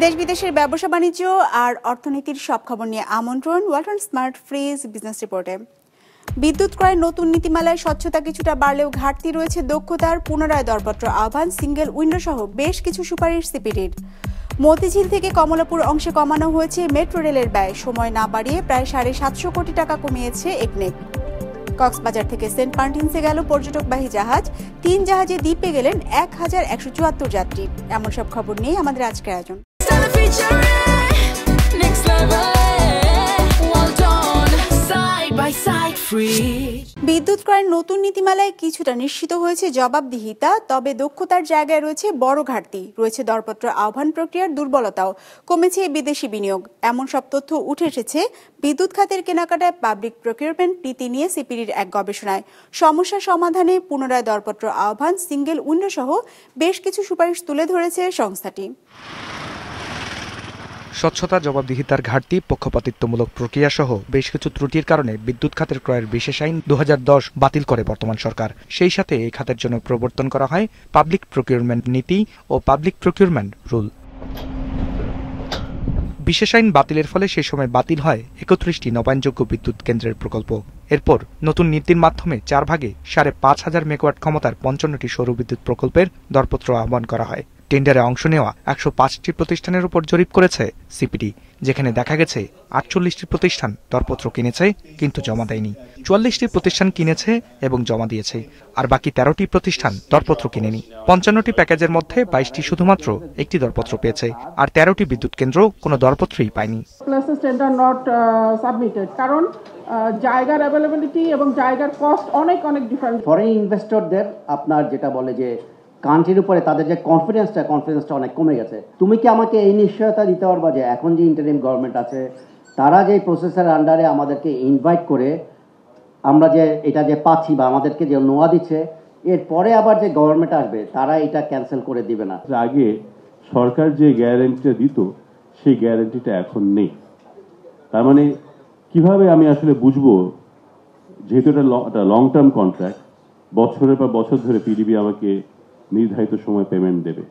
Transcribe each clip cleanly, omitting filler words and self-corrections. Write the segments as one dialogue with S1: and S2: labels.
S1: দেশ বিদেশের ব্যবসা বাণিজ্য আর অর্থনীতির সব খবর নিয়ে আমন্ত্রণ ওয়ালটন স্মার্ট ফ্রিজ বিজনেস রিপোর্টে। বিদ্যুৎ ক্রয়ের নতুন নীতিমালায় স্বচ্ছতা কিছুটা বাড়লেও ঘাটতি রয়েছে দক্ষতার। পুনরায় দরপত্র আহ্বান, সিঙ্গেল উইন্ডো সহ বেশ কিছু সুপারিশ সিপিডির। মতিঝিল থেকে কমলাপুর অংশে কমানো হয়েছে মেট্রো রেলের ব্যয়, সময় না বাড়িয়ে প্রায় 750 কোটি টাকা কমিয়েছে একনেক। কক্সবাজার থেকে সেন্ট মার্টিনসে গেল পর্যটকবাহী জাহাজ, 3 জাহাজে দ্বীপে গেলেন 1174 যাত্রী। এমন সব খবর নিয়ে আমাদের আজকের আয়োজন। বিদ্যুৎ ক্রয়ের নতুন নীতিমালায় কিছুটা নিশ্চিত হয়েছে জবাবদিহিতা, তবে দক্ষতার জায়গায় রয়েছে বড় ঘাটতি। রয়েছে দরপত্র আহ্বান প্রক্রিয়ার দুর্বলতাও, কমেছে বিদেশি বিনিয়োগ। এমন সব তথ্য উঠে এসেছে বিদ্যুৎ খাতের কেনাকাটায় পাবলিক প্রকিউরমেন্ট নীতি নিয়ে সিপিডির এক গবেষণায়। সমস্যা সমাধানে পুনরায় দরপত্র আহ্বান, সিঙ্গেল উইন্ডো সহ বেশ কিছু সুপারিশ তুলে ধরেছে সংস্থাটি।
S2: স্বচ্ছতা, জবাবদিহিতার ঘাটতি, পক্ষপাতিত্বমূলক প্রক্রিয়া সহ বেশ কিছু ত্রুটির কারণে বিদ্যুৎ খাতের ক্রয়ের বিশেষ আইন 2010 বাতিল করে বর্তমান সরকার। সেই সাথে এই খাতের জন্য প্রবর্তন করা হয় পাবলিক প্রকিউরমেন্ট নীতি ও পাবলিক প্রকিউরমেন্ট রুল। বিশেষ আইন বাতিলের ফলে সেই সময় বাতিল হয় 31টি নবায়নযোগ্য বিদ্যুৎ কেন্দ্রের প্রকল্প। এরপর নতুন নীতির মাধ্যমে 4 ভাগে 5,500 মেগাওয়াট ক্ষমতার 55টি সৌরবিদ্যুৎ প্রকল্পের দরপত্র আহ্বান করা হয়। টেন্ডারে অংশ নেওয়া 105টি প্রতিষ্ঠানের উপর জরিপ করেছে সিপিডি, যেখানে দেখা গেছে 48টি প্রতিষ্ঠান দরপত্র কিনেছে কিন্তু জমা দেয়নি, 44টি প্রতিষ্ঠান কিনেছে এবং জমা দিয়েছে, আর বাকি 13টি প্রতিষ্ঠান দরপত্র কিনেনি। 55টি প্যাকেজের মধ্যে 22টি শুধুমাত্র একটি দরপত্র পেয়েছে, আর 13টি বিদ্যুৎ কেন্দ্র কোনো দরপত্রই পায়নি।
S3: কারণ জায়গার অ্যাভেলেবিলিটি এবং জায়গার কস্ট অনেক ডিফারেন্ট।
S4: ফরেন ইনভেস্টরদের আপনার যেটা বলে যে কান্ট্রির উপরে তাদের যে কনফিডেন্সটা অনেক কমে গেছে। তুমি কি আমাকে এই নিশ্চয়তা দিতে পারবা যে এখন যে ইন্টারিম গভর্নমেন্ট আছে তারা যে প্রসেসের আন্ডারে আমাদেরকে ইনভাইট করে আমরা যে এটা যে পাচ্ছি বা আমাদেরকে যে নোয়া দিচ্ছে, এরপরে আবার যে গভর্নমেন্ট আসবে তারা এটা ক্যান্সেল করে দিবে না?
S5: আগে সরকার যে গ্যারান্টিটা দিত সেই গ্যারান্টিটা এখন নেই। তার মানে কিভাবে আমি আসলে বুঝবো, যেহেতু এটা লং টার্ম কন্ট্রাক্ট, বছরের পর বছর ধরে পিডিবি আমাকে নির্ধারিত সময় পেমেন্ট দেবে।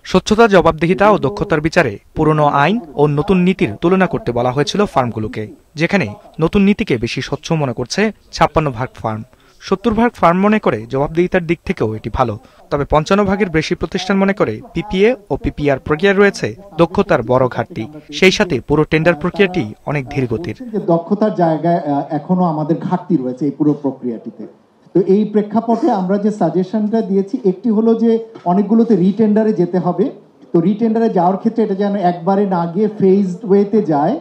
S2: স্বচ্ছতা, জবাবদিহিতা ও দক্ষতার বিচারে পুরনো আইন ও নতুন নীতির তুলনা করতে বলা হয়েছিল ফার্মগুলোকে, যেখানে নতুন নীতিকে বেশি স্বচ্ছ মনে করছে 56% ফার্ম। 70% ফার্ম মনে করে জবাবদিহিতার দিক থেকেও এটি ভালো, তবে 55% বেশি প্রতিষ্ঠান মনে করে পিপিএ ও পিপিআর প্রক্রিয়ায় রয়েছে দক্ষতার বড় ঘাটতি। সেই সাথে পুরো টেন্ডার প্রক্রিয়াটি অনেক ধীরগতির।
S6: দক্ষতার জায়গায় এখনো আমাদের ঘাটতি রয়েছে এই পুরো প্রক্রিয়াটিতে। তো এই প্রেক্ষাপটে আমরা যে সাজেশনটা দিয়েছি, একটি হলো যে অনেকগুলোতে রিটেন্ডারে যেতে হবে। তো রিটেন্ডারে যাওয়ার ক্ষেত্রে এটা যেন একবারে না গিয়ে ফেজড ওয়েতে যায়,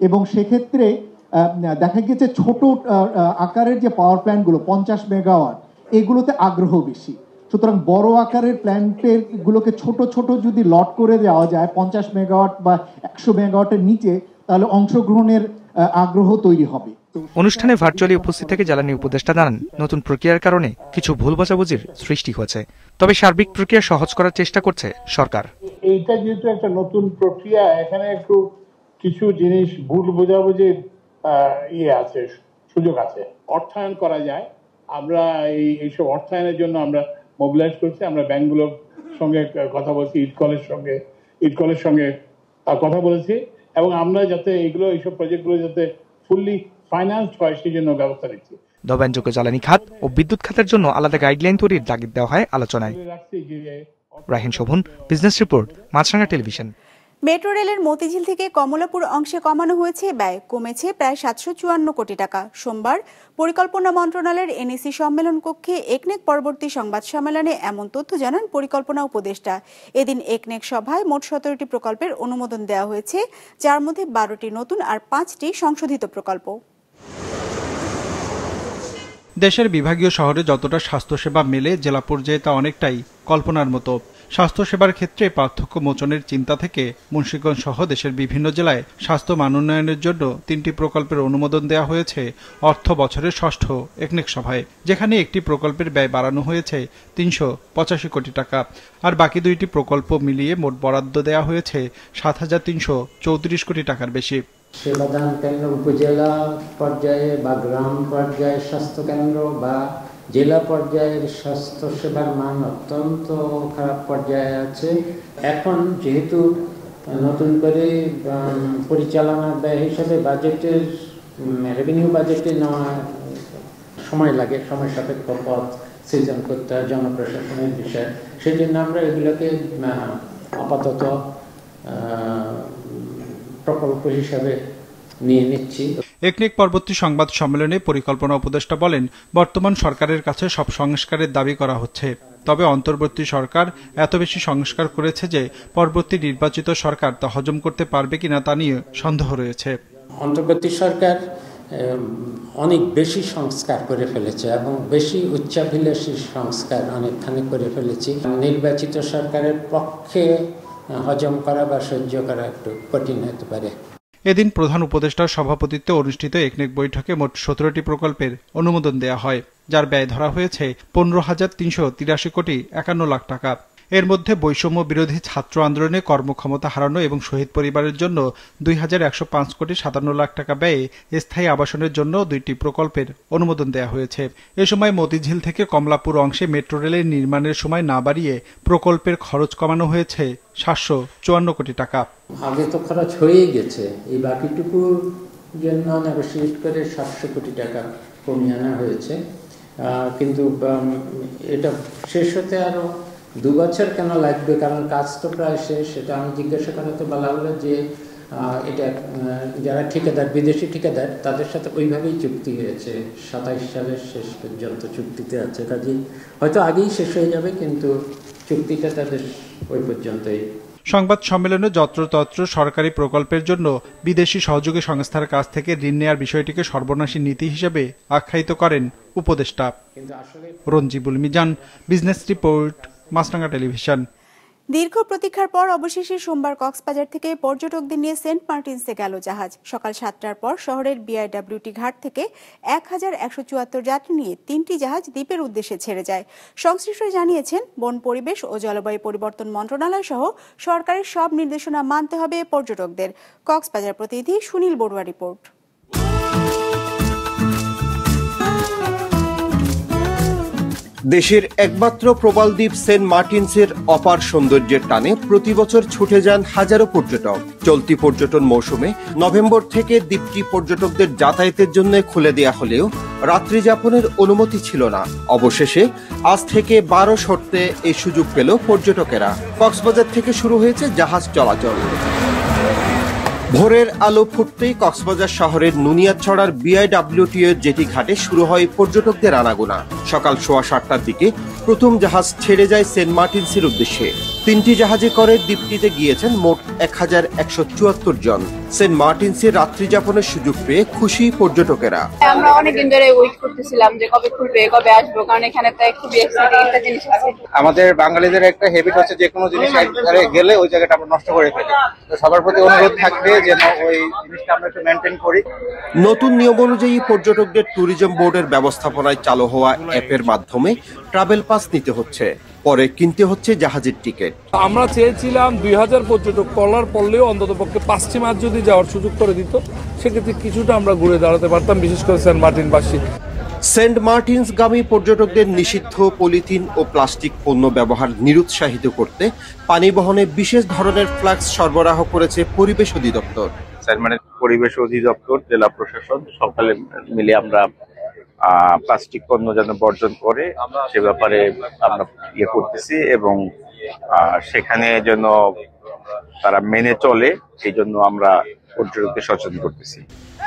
S6: এবং সেক্ষেত্রে দেখা গেছে ছোট আকারের যে পাওয়ার প্ল্যান্টগুলো 50 মেগাওয়াট, এগুলোতে আগ্রহ বেশি। সুতরাং বড় আকারের প্ল্যান্টের গুলোকে ছোট ছোট যদি লট করে দেওয়া যায় 50 মেগাওয়াট বা 100 মেগাওয়াটের নিচে, তাহলে অংশগ্রহণের আগ্রহ তৈরি হবে।
S2: অনুষ্ঠানে ভার্চুয়ালি উপস্থিত থেকে জ্বালানি উপদেষ্টা জানান, নতুন প্রক্রিয়ার কারণে কিছু ভুল বোঝাবুঝির সৃষ্টি হয়েছে, তবে সার্বিক প্রক্রিয়া সহজ করার চেষ্টা করছে সরকার।
S7: এইটা যেহেতু একটা নতুন প্রক্রিয়া, এখানে একটু কিছু জিনিস ভুল বোঝাবুঝির আছে, সুযোগ আছে। অর্থায়ন করা যায়, আমরা এইসব অর্থায়নের জন্য আমরা মোবিলাইজ করছি। আমরা ব্যাংকগুলোর সঙ্গে কথা বলছি, ইটকলের সঙ্গে কথা বলেছি, এবং আমরা যাতে এইসব প্রজেক্টগুলো যাতে ফুললি ফাইন্যান্সড হয় সেই জন্য ব্যবস্থা নিচ্ছি।
S2: নবায়নযোগ্য জ্বালানি খাত ও বিদ্যুৎ খাতের জন্য আলাদা গাইডলাইন তৈরির তাগিদ দেওয়া হয় আলোচনায়। রাহিন শোভন, বিজনেস রিপোর্ট, মাছরাঙা টেলিভিশন।
S1: মেট্রো রেলের মতিঝিল থেকে কমলাপুর অংশে কমানো হয়েছে ব্যয়, কমেছে প্রায় 754 কোটি টাকা। সোমবার পরিকল্পনা মন্ত্রণালয়ের এনইসি সম্মেলন কক্ষে একনেক পরবর্তী সংবাদ সম্মেলনে এমন তথ্য জানান পরিকল্পনা উপদেষ্টা। এদিন একনেক সভায় মোট 17টি প্রকল্পের অনুমোদন দেওয়া হয়েছে, যার মধ্যে 12টি নতুন আর 5টি সংশোধিত প্রকল্প।
S8: দেশের বিভাগীয় শহরে যতটা স্বাস্থ্যসেবা মেলে, জেলা পর্যায়ে তা অনেকটাই কল্পনার মতো। স্বাস্থ্যসেবার ক্ষেত্রে পার্থক্য মোচনের চিন্তা থেকে মুন্সিগঞ্জ সহ দেশের বিভিন্ন জেলায় স্বাস্থ্য মান উন্নয়নের জন্য 3টি প্রকল্পের অনুমোদন দেওয়া হয়েছে অর্থ বছরের ষষ্ঠ একনেক সভায়, যেখানে একটি প্রকল্পের ব্যয় বাড়ানো হয়েছে 385 কোটি টাকা, আর বাকি 2টি প্রকল্প মিলিয়ে মোট বরাদ্দ দেওয়া হয়েছে 7,334 কোটি টাকার বেশি।
S9: সেবাদান কেন্দ্র উপজেলা পর্যায়ে বা গ্রাম পর্যায়ে স্বাস্থ্য কেন্দ্র বা জেলা পর্যায়ের স্বাস্থ্য সেবার মান অত্যন্ত খারাপ পর্যায়ে আছে। এখন যেহেতু নতুন করে পরিচালনা ব্যয় হিসাবে বাজেটের রেভিনিউ বাজেটে নেওয়া সময় লাগে, সময় সাপেক্ষ পথ সৃজন করতে হয় জনপ্রশাসনের বিষয়। সেই জন্য আমরা এগুলোকে আপাতত প্রকল্প হিসাবে নিয়ে নিচ্ছি।
S8: একনেক পরবর্তী সংবাদ সম্মেলনে পরিকল্পনা উপদেষ্টা বলেন, বর্তমান সরকারের কাছে সব সংস্কারের দাবি করা হচ্ছে, তবে অন্তর্বর্তী সরকার এত বেশি সংস্কার করেছে যে পরবর্তী নির্বাচিত সরকার তা হজম করতে পারবে কিনা তা নিয়ে সন্দেহ রয়েছে।
S9: অন্তর্বর্তী সরকার অনেক বেশি সংস্কার করে ফেলেছে এবং বেশি উচ্চাভিলাষী সংস্কার অনেকখানি করে ফেলেছি। নির্বাচিত সরকারের পক্ষে হজম করা বা সহ্য করা একটু কঠিন হতে পারে।
S8: এদিন প্রধান উপদেষ্টার সভাপতিত্বে অনুষ্ঠিত একনেক বৈঠকে মোট 17টি প্রকল্পের অনুমোদন দেওয়া হয়, যার ব্যয় ধরা হয়েছে 15,383 কোটি 51 লাখ টাকা। এর মধ্যে বৈষম্য বিরোধী ছাত্র আন্দোলনে কর্মক্ষমতা হারানো এবং শহীদ পরিবারের জন্য 2,105 কোটি 57 লাখ টাকা ব্যয়ে স্থায়ী আবাসনের জন্য 2টি প্রকল্পের অনুমোদন দেওয়া হয়েছে। এ সময় মতিঝিল থেকে কমলাপুর অংশে মেট্রো রেলের নির্মাণের সময় না বাড়িয়ে প্রকল্পের খরচ কমানো হয়েছে 754 কোটি টাকা।
S9: আগে তো খরচ হয়ে গেছে, এই বাকিটুকুর জন্য নেগোশিয়েট করে 700 কোটি টাকা কমিয়ে আনা হয়েছে, কিন্তু এটা শেষ হতে আরো 2 বছর কেন লাগবে, কারণ কাজ তো প্রায় শেষ। সেটা আমি জিজ্ঞাসা করাতে বলা হলো যে এটা যারা ঠিকাদার, বিদেশি ঠিকাদার, তাদের সাথে ওইভাবেই চুক্তি হয়েছে, 27 সালের শেষ পর্যন্ত চুক্তিতে আছে। কাজেই হয়তো আগেই শেষ হয়ে যাবে, কিন্তু চুক্তিটা তাদের ওই পর্যন্তই।
S8: সংবাদ সম্মেলনে যত্রতত্র সরকারি প্রকল্পের জন্য বিদেশি সহযোগী সংস্থার কাছ থেকে ঋণ নেওয়ার বিষয়টিকে সর্বনাশী নীতি হিসেবে আখ্যায়িত করেন উপদেষ্টা। রঞ্জিবুল মিজান, বিজনেস রিপোর্ট, মাছরাঙা টেলিভিশন।
S1: দীর্ঘ প্রতীক্ষার পর অবশেষে সোমবার কক্সবাজার থেকে পর্যটকদের নিয়ে সেন্ট মার্টিনসে গেল জাহাজ। সকাল 7টার পর শহরের বিআইডব্লিউটি ঘাট থেকে 1174 যাত্রী নিয়ে 3টি জাহাজ দ্বীপের উদ্দেশ্যে ছেড়ে যায়। সংশ্লিষ্টরা জানিয়েছেন, বন, পরিবেশ ও জলবায়ু পরিবর্তন মন্ত্রণালয় সহ সরকারের সব নির্দেশনা মানতে হবে পর্যটকদের। কক্সবাজার প্রতিনিধি সুনীল বড়ুয়া রিপোর্ট।
S10: দেশের একমাত্র প্রবাল দ্বীপ সেন্ট মার্টিনসের অপার সৌন্দর্যের টানে প্রতি বছর ছুটে যান হাজারো পর্যটক। চলতি পর্যটন মৌসুমে নভেম্বর থেকে দ্বীপটি পর্যটকদের যাতায়াতের জন্য খুলে দেয়া হলেও রাত্রি যাপনের অনুমতি ছিল না। অবশেষে আজ থেকে 12 শর্তে এই সুযোগ পেল পর্যটকেরা। কক্সবাজার থেকে শুরু হয়েছে জাহাজ চলাচল। ভোরের আলো ফুটতেই কক্সবাজার শহরের নুনিয়াছড়ার বিআইডব্লিউটি এর জেটি ঘাটে শুরু হয় পর্যটকদের আনাগোনা। সকাল 7:15টার দিকে প্রথম জাহাজ ছেড়ে যায় সেন্ট মার্টিনসের উদ্দেশ্যে। 3টি জাহাজে করে দ্বীপটিতে গিয়েছেন মোট 1174 জন। সেন্ট মার্টিনসের রাত্রি যাপনের সুযোগ পেয়ে খুশি পর্যটকেরা।
S11: আমরা অনেকদিন ধরে ওয়েট করতেছিলাম যে কবে খুলবে, কবে আসবো, কারণ এখানে তো খুবই এক্সাইটিং একটা জিনিস আছে।
S12: আমাদের বাঙালিদের একটা হ্যাবিট হচ্ছে যে কোনো জিনিস একবারে গেলে ওই জায়গাটা আমরা নষ্ট করে ফেলি। তো সবার প্রতি অনুরোধ থাকবে যেন ওই জিনিসটা আমরা একটু মেনটেন করি।
S10: নতুন নিয়ম অনুযায়ী পর্যটকদের ট্যুরিজম বোর্ডের ব্যবস্থাপনায় চালু হওয়া অ্যাপের মাধ্যমে ট্রাভেল পাস নিতে হচ্ছে, পরে কিনতে হচ্ছে জাহাজের টিকিট।
S13: আমরা চেয়েছিলাম 2000 পর্যটক কলার পড়লেও অন্তত পক্ষে 5টি মাস যদি যাওয়ার সুযোগ করে দিত, সেক্ষেত্রে কিছুটা আমরা ঘুরে দাঁড়াতে পারতাম, বিশেষ করে সেন্ট মার্টিনবাসী।
S10: সেন্ট মার্টিনসগামী পর্যটকদের নিষিদ্ধ পলিথিন ও প্লাস্টিক পণ্য ব্যবহার নিরুৎসাহিত করতে পানি বহনে বিশেষ ধরনের ফ্লাক্স সরবরাহ করেছে পরিবেশ অধিদপ্তর।
S14: সেন্ট মার্টিন পরিবেশ অধিদপ্তর, জেলা প্রশাসন সকালে মিলে আমরা প্লাস্টিক পণ্য যেন বর্জন করে সে ব্যাপারে আমরা করতেছি এবং সেখানে যেন তারা মেনে চলে, সেই জন্য আমরা পর্যটকদের সচেতন করতেছি।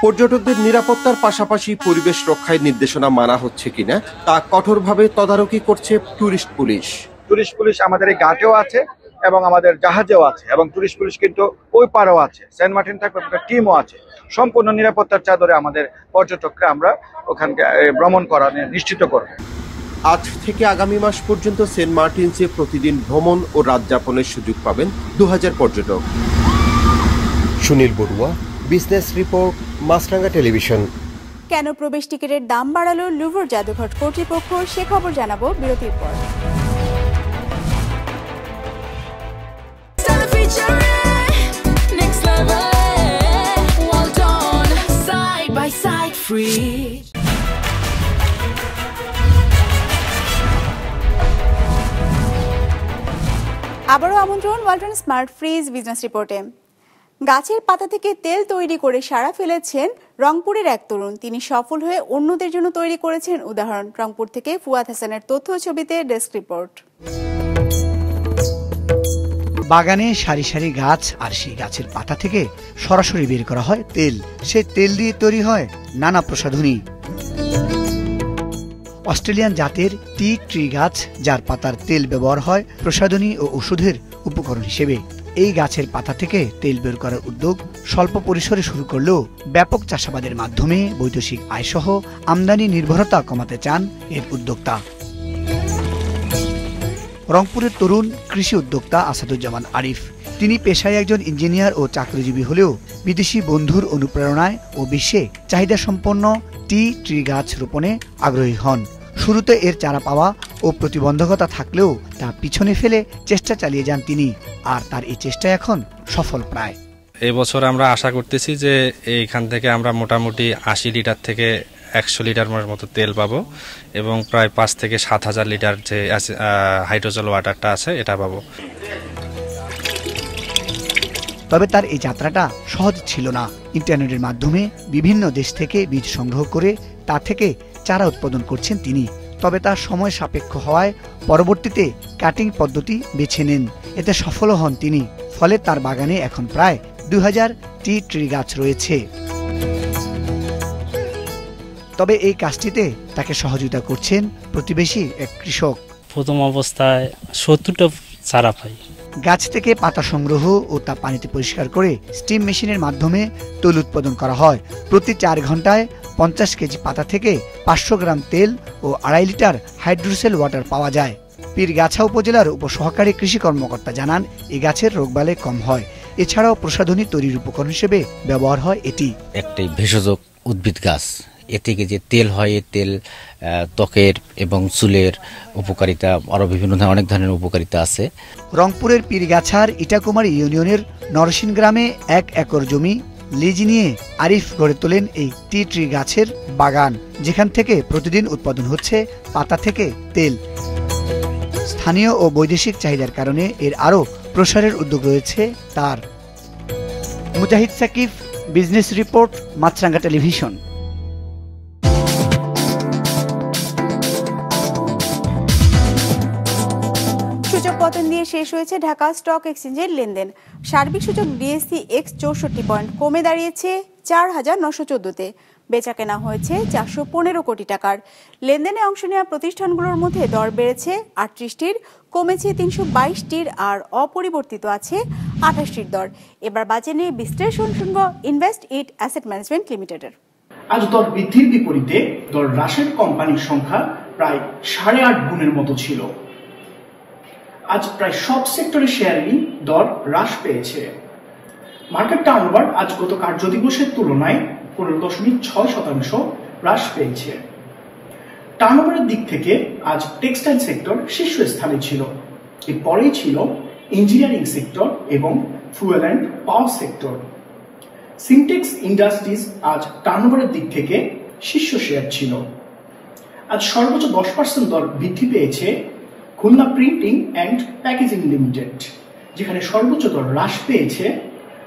S10: পর্যটকদের নিরাপত্তার পাশাপাশি পরিবেশ রক্ষায় নির্দেশনা মানা হচ্ছে কিনা তা কঠোরভাবে তদারকি করছে টুরিস্ট পুলিশ।
S12: টুরিস্ট পুলিশ আমাদের এই ঘাটেও আছে এবং আমাদের জাহাজেও আছে, এবং টুরিস্ট পুলিশ কিন্তু ওই পারেও আছে, সেন্ট মার্টিন থাকবে একটা টিমও আছে। সম্পূর্ণ নিরাপত্তার চাদরে আমাদের পর্যটকরা আমরা ওখানকে ভ্রমণ করা নিশ্চিত করব।
S10: আজ থেকে আগামী মাস পর্যন্ত সেন্ট মার্টিনসে প্রতিদিন ভ্রমণ ও রাত যাপনের সুযোগ পাবেন 2000 পর্যটক। সুনীল বড়ুয়া, বিজনেস রিপোর্ট, মাছরাঙা টেলিভিশন।
S1: কেন প্রবেশ টিকিটের দাম বাড়ালো লুভর জাদুঘর কর্তৃপক্ষ, সে খবর জানাবো বিরতির পর। আবারও আমন্ত্রণ ওয়ালটন স্মার্ট ফ্রিজ বিজনেস রিপোর্টে। গাছের পাতা থেকে তেল তৈরি করে সাড়া ফেলেছেন রংপুরের এক তরুণ। তিনি সফল হয়ে অন্যদের জন্য তৈরি করেছেন উদাহরণ। রংপুর থেকে ফুয়াদ হাসানের তথ্য ছবিতে ডেস্ক রিপোর্ট।
S15: বাগানে সারি সারি গাছ, আর সেই গাছের পাতা থেকে সরাসরি বের করা হয় তেল। সেই তেল দিয়ে তৈরি হয় নানা প্রসাধনী। অস্ট্রেলিয়ান জাতের টি ট্রি গাছ, যার পাতার তেল ব্যবহার হয় প্রসাধনী ও ওষুধের উপকরণ হিসেবে। এই গাছের পাতা থেকে তেল বের করার উদ্যোগ স্বল্প পরিসরে শুরু করলেও ব্যাপক চাষাবাদের মাধ্যমে বৈদেশিক আয়সহ আমদানি নির্ভরতা কমাতে চান এর উদ্যোক্তা। রংপুরের তরুণ কৃষি উদ্যোক্তা আসাদুজ্জামান আরিফ। তিনি পেশায় একজন ইঞ্জিনিয়ার ও চাকরিজীবী হলেও বিদেশি বন্ধুর অনুপ্রেরণায় ও বিশ্বে চাহিদা সম্পন্ন টি ট্রি গাছ রোপণে আগ্রহী হন। শুরুতে এর চারা পাওয়া ও প্রতিবন্ধকতা থাকলেও তা পিছনে ফেলে চেষ্টা চালিয়ে যান তিনি, আর তার এই চেষ্টা এখন সফল প্রায়।
S16: এবছর আমরা আশা করতেছি যে এইখান থেকে আমরা মোটামুটি 80 লিটার থেকে 100 লিটার মতো তেল পাবো এবং প্রায় 5 থেকে 7,000 লিটার যে হাইড্রোজেল ওয়াটারটা আছে এটা পাবো।
S15: তবে তার এই যাত্রাটা সহজ ছিল না। ইন্টারনেটের মাধ্যমে বিভিন্ন দেশ থেকে বীজ সংগ্রহ করে তা থেকে চারা উৎপাদন করছেন তিনি। তবে তার সময় সাপেক্ষ হওয়ায় পরবর্তীতে কাটিং পদ্ধতি বেছে নেন। এতে সফল হন তিনি। ফলে তার বাগানে এখন প্রায় 2000 টি ট্রি গাছ রয়েছে। তবে এই কাজটিতে তাকে সহযোগিতা করছেন প্রতিবেশী এক কৃষক।
S17: প্রথম অবস্থায় 70টা চারা পাই।
S15: গাছ থেকে পাতা সংগ্রহ ও তা পানিতে পরিষ্কার করে স্টিম মেশিনের মাধ্যমে তৈল উৎপাদন করা হয়। প্রতি 4 ঘন্টায় 50 কেজি পাতা থেকে 500 গ্রাম তেল ও 2.5 লিটার হাইড্রোজেল ওয়াটার পাওয়া যায়। পীরগাছা উপজেলার উপসহকারী কৃষি কর্মকর্তা জানান, এই গাছের রোগবালাই কম হয়। এছাড়াও প্রসাধনী তৈরির উপকরণ হিসেবে ব্যবহার হয় এটি।
S18: একটি ভেষজ উদ্ভিদ গাছ, এ থেকে যে তেল হয়, এই তেল ত্বকের এবং চুলের উপকারিতা, আরো বিভিন্ন ধরনের অনেক ধরনের উপকারিতা আছে।
S15: রংপুরের পীরগাছার ইটাকুমারী ইউনিয়নের নরসিন গ্রামে 1 একর জমি লিজ নিয়ে আরিফ গড়ে তোলেন এই টি ট্রি গাছের বাগান, যেখান থেকে প্রতিদিন উৎপাদন হচ্ছে পাতা থেকে তেল। স্থানীয় ও বৈদেশিক চাহিদার কারণে এর আরো প্রসারের উদ্যোগ রয়েছে তার। মুজাহিদ সাকিব, বিজনেস রিপোর্ট, মাছরাঙ্গা টেলিভিশন।
S1: সূচক পতন দিয়ে শেষ হয়েছে ঢাকা স্টক এক্সচেঞ্জের লেনদেন। সার্বিক সূচক ডিএসসি এক্স 64 পয়েন্ট কমে দাঁড়িয়েছে 4914-তে। বেচা কেনা হয়েছে 415 কোটি টাকার। লেনদেনে অংশ নেওয়া প্রতিষ্ঠানগুলোর মধ্যে দর বেড়েছে 38টির, কমেছে 322টির, আর অপরিবর্তিত আছে 28টির দর। এবার বাজেট নিয়ে বিশ্লেষণ শুনব ইনভেস্ট ইট অ্যাসেট ম্যানেজমেন্ট লিমিটেডের।
S19: আজ দর বৃদ্ধির বিপরীতে দর হ্রাসের কোম্পানির সংখ্যা প্রায় 8.5 গুণের মতো ছিল। আজ প্রায় সব সেক্টরের শেয়ারেরই দর হ্রাস পেয়েছে। মার্কেট টার্নওভার আজ গত কার্যদিবসের তুলনায় 15.6% হ্রাস পেয়েছে। টার্নওভারের দিক থেকে আজ টেক্সটাইল সেক্টর শীর্ষস্থানে ছিল। এরপরেই ছিল ইঞ্জিনিয়ারিং সেক্টর এবং fuel and power sector. Syntax industries আজ টার্নওভারের দিক থেকে শীর্ষ শেয়ার ছিল। আজ সর্বোচ্চ 10% দর বৃদ্ধি পেয়েছে Khulna printing and packaging limited, যেখানে সর্বোচ্চ দর হ্রাস পেয়েছে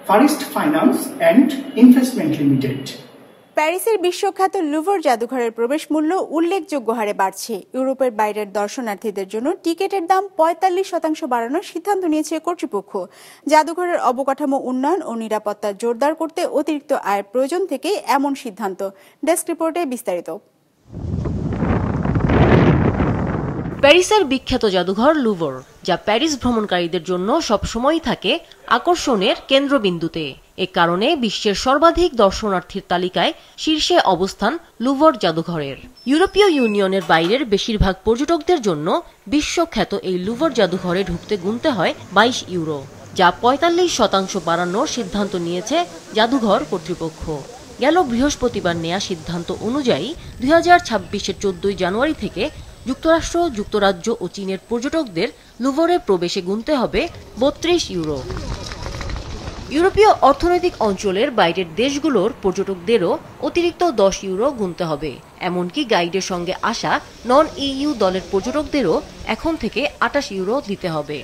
S19: first finance and investment limited.
S1: প্যারিসের বিশ্বখ্যাত লুভর জাদুঘরের প্রবেশ মূল্য উল্লেখযোগ্য হারে বাড়ছে। ইউরোপের বাইরের দর্শনার্থীদের জন্য টিকিটের দাম 45% বাড়ানোর সিদ্ধান্ত নিয়েছে কর্তৃপক্ষ। জাদুঘরের অবকাঠামো উন্নয়ন ও নিরাপত্তা জোরদার করতে অতিরিক্ত আয়ের প্রয়োজন থেকে এমন সিদ্ধান্ত। ডেস্ক রিপোর্টে বিস্তারিত।
S20: প্যারিসের বিখ্যাত জাদুঘর লুভর, যা প্যারিস ভ্রমণকারীদের জন্য সবসময়ই থাকে আকর্ষণের কেন্দ্রবিন্দুতে। এ কারণে বিশ্বের সর্বাধিক দর্শনার্থীর তালিকায় শীর্ষে অবস্থান লুভর জাদুঘরের। ইউরোপীয় ইউনিয়নের বাইরের বেশিরভাগ পর্যটকদের জন্য বিশ্বখ্যাত এই লুভর জাদুঘরে ঢুকতে গুনতে হয় 22 ইউরো, যা 45% বাড়ানোর সিদ্ধান্ত নিয়েছে জাদুঘর কর্তৃপক্ষ। গেল বৃহস্পতিবার নেয়া সিদ্ধান্ত অনুযায়ী 2026-এর 14 জানুয়ারি থেকে যুক্তরাষ্ট্র, যুক্তরাজ্য ও চীনের পর্যটকদের লুভরে প্রবেশে গুনতে হবে 32 ইউরো। ইউরোপীয় অর্থনৈতিক অঞ্চলের বাইরের দেশগুলোর পর্যটকদেরও অতিরিক্ত 10 ইউরো গুনতে হবে। এমনকি গাইডের সঙ্গে আসা নন ইইউ দলের পর্যটকদেরও এখন থেকে 28 ইউরো দিতে হবে।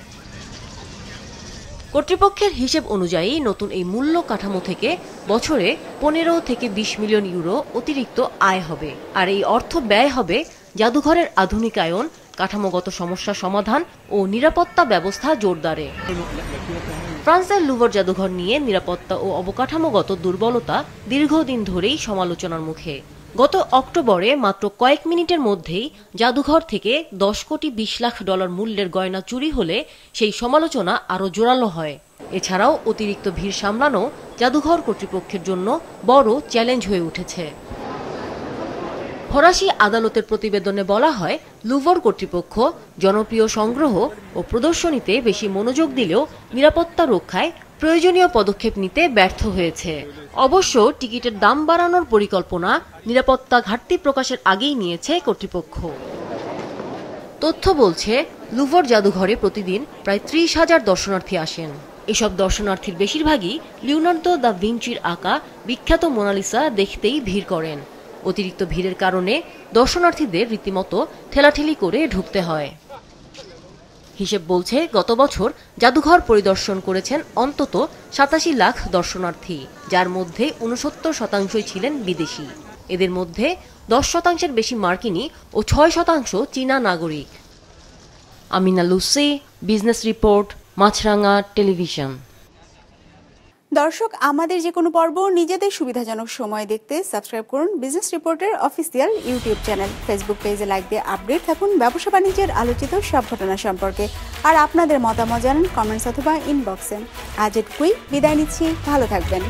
S20: কর্তৃপক্ষের হিসেব অনুযায়ী নতুন এই মূল্য কাঠামো থেকে বছরে 15 থেকে 20 মিলিয়ন ইউরো অতিরিক্ত আয় হবে, আর এই অর্থ ব্যয় হবে জাদুঘরের আধুনিকায়ন, কাঠামোগত সমস্যা সমাধান ও নিরাপত্তা ব্যবস্থা জোরদারে। ফ্রান্সের লুভর জাদুঘর নিয়ে নিরাপত্তা ও অবকাঠামোগত দুর্বলতা দীর্ঘদিন ধরেই সমালোচনার মুখে। গত অক্টোবরে মাত্র কয়েক মিনিটের মধ্যেই জাদুঘর থেকে 10 কোটি 20 লাখ ডলার মূল্যের গয়না চুরি হলে সেই সমালোচনা আরও জোরালো হয়। এছাড়াও অতিরিক্ত ভিড় সামলানো জাদুঘর কর্তৃপক্ষের জন্য বড় চ্যালেঞ্জ হয়ে উঠেছে। ফরাসি আদালতের প্রতিবেদনে বলা হয়, লুভর কর্তৃপক্ষ জনপ্রিয় সংগ্রহ ও প্রদর্শনীতে বেশি মনোযোগ দিলেও নিরাপত্তা রক্ষায় প্রয়োজনীয় পদক্ষেপ নিতে ব্যর্থ হয়েছে। অবশ্য টিকিটের দাম বাড়ানোর পরিকল্পনা নিরাপত্তা ঘাটতি প্রকাশের আগেই নিয়েছে কর্তৃপক্ষ। তথ্য বলছে, লুভর জাদুঘরে প্রতিদিন প্রায় 30,000 দর্শনার্থী আসেন। এসব দর্শনার্থীর বেশিরভাগই লিওনার্দো দা ভিঞ্চির আঁকা বিখ্যাত মোনালিসা দেখতেই ভিড় করেন। অতিরিক্ত ভিড়ের কারণে দর্শনার্থীদের রীতিমতো ঠেলাঠেলি করে ঢুকতে হয়। হিসেব বলছে, গত বছর জাদুঘর পরিদর্শন করেছেন অন্তত 87 লাখ দর্শনার্থী, যার মধ্যে 69% ছিলেন বিদেশি। এদের মধ্যে 10% বেশি মার্কিনী ও 6% চীনা নাগরিক। আমিনা লুসি, বিজনেস রিপোর্ট, মাছরাঙা টেলিভিশন।
S1: দর্শক, আমাদের যে কোনো পর্ব নিজেদের সুবিধাজনক সময় দেখতে সাবস্ক্রাইব করুন বিজনেস রিপোর্টের অফিসিয়াল ইউটিউব চ্যানেল। ফেসবুক পেজে লাইক দিয়ে আপডেট থাকুন ব্যবসা বাণিজ্যের আলোচিত সব ঘটনা সম্পর্কে। আর আপনাদের মতামত জানান কমেন্টস অথবা ইনবক্সে। আজ এটুকুই, বিদায় নিচ্ছি, ভালো থাকবেন।